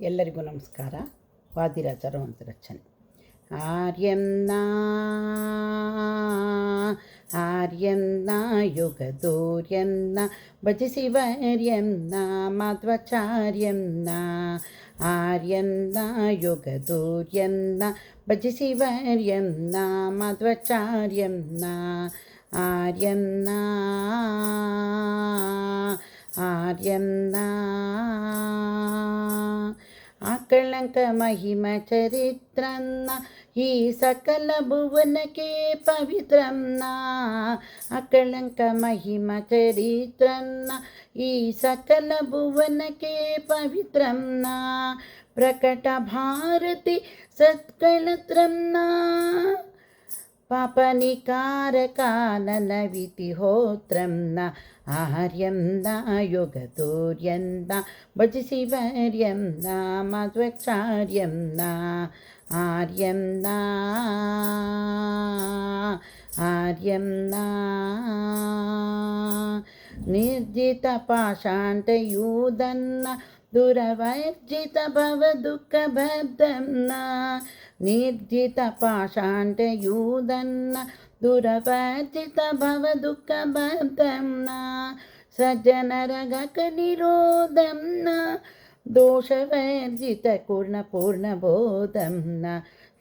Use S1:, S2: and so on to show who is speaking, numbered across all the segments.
S1: ಎಲ್ಲರಿಗೂ ನಮಸ್ಕಾರ. ವಾದಿರಾಜ ರಚನೆ. ಆರ್ಯನ್ನ ಯುಗದೂರ್ಯನ್ನ ಭಜಿಸಿವರ್ಯನ್ನ ಮಾಧ್ವಾಚಾರ್ಯನ್ನ. ಆರ್ಯನ್ನ ಯುಗದೂರ್ಯನ್ನ ಭಜಿಸಿವರ್ಯನ್ನ ಮಾಧ್ವಾಚಾರ್ಯನ್ನ. ಆರ್ಯನ್ನ ಆಕಳಂಕ ಮಹಿಮ ಚರಿತ್ರನ್ನ ಈ ಸಕಲ ಭುವನಕ್ಕೆ ಪವಿತ್ರನ್ನ. ಆಕಳಂಕ ಮಹಿಮ ಚರಿತ್ರನ್ನ ಈ ಸಕಲ ಭುವನಕ್ಕೆ ಪವಿತ್ರನ್ನ. ಪ್ರಕಟ ಭಾರತಿ ಸತ್ಕಳತ್ರನ್ನ ಪಾಪನಿಕಾರಕಾನನವಿತಿ ಹೋತ್ರನ್ನ. ಆರ್ಯನ್ನ ಯುಗದೂರ್ಯನ್ನ ಭಜಿಸಿವರ್ಯನ್ನ ಮಾಧ್ವಾಚಾರ್ಯನ್ನ. ಆರ್ಯನ್ನ ನಿರ್ಜಿತ ಪಾಷಾಂಟಯೂದನ್ನ ದುರವರ್ಜಿತ ಭವದುಃಖ ಭದ್ರನ್ನ. ನಿರ್ಜಿತ ಪಾಷಾಂಟಯೂದನ್ನ ದುರವರ್ಜಿತ ಭವದುಃಖ ಭದ್ರನ್ನ. ಸಜ್ಜನರಗಕ ನಿರೋಧಂನ ದೋಷವರ್ಜಿತ ಪೂರ್ಣಬೋಧಂನ.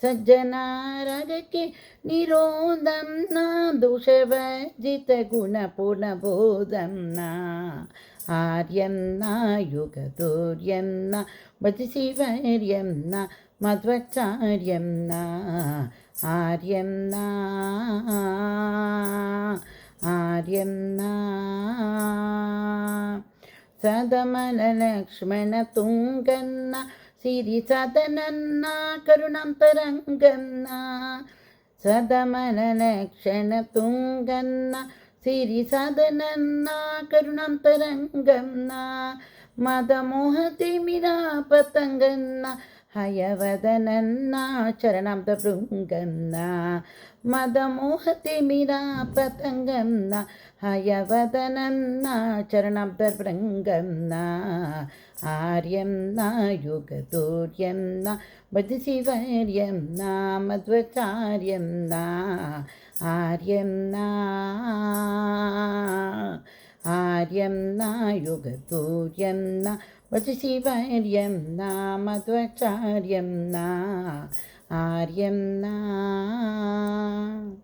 S1: ಸಜ್ಜನರಗಕ್ಕೆ ನಿರೋಧಂನ ದೋಷವರ್ಜಿತ ಪೂರ್ಣಬೋಧಂನ. ಆರ್ಯನ್ನ ಯುಗದೂರ್ಯನ್ನ ಭಜಿಸಿವರ್ಯನ್ನ ಮಾಧ್ವಾಚಾರ್ಯನ್ನ. ಆರ್ಯನ್ನ ಸದಮನ ಲಕ್ಷ್ಮಣ ತುಂಗನ್ನ ಸಿರಿ ಸದನನ್ನ ಕರುಣಾಂತರಂಗನ್ನ. ಸದಮನ ಲಕ್ಷಣ ತುಂಗನ್ನ ಸಿರಿ ಸದನನ್ನ ಕರುಣಾಂತರಂಗನ್ನ. ಮದಮೋಹತಿ ಮಿರಾ ಪತಂಗನ್ನ ಹಯವದನನ್ನ ಚರಣಾಂತ ಭೃಂಗನ್ನ. ಮದಮೋಹತಿ ಮಿರಾ ಪತಂಗನ್ನ ಹಯವದನನ್ನ ಚರಣಾಂತ ಭೃಂಗನ್ನ. ಆರ್ಯನ್ನ ಯುಗದೂರ್ಯನ್ನ ಭಜಿಸಿವರ್ಯನ್ನ ಮಾಧ್ವಾಚಾರ್ಯನ್ನ. ಆರ್ಯನ್ನ ಯುಗದೂರ್ಯನ್ನ ಭಜಿಸಿವರ್ಯನ್ನ ಮಾಧ್ವಾಚಾರ್ಯನ್ನ. ಆರ್ಯನ್ನ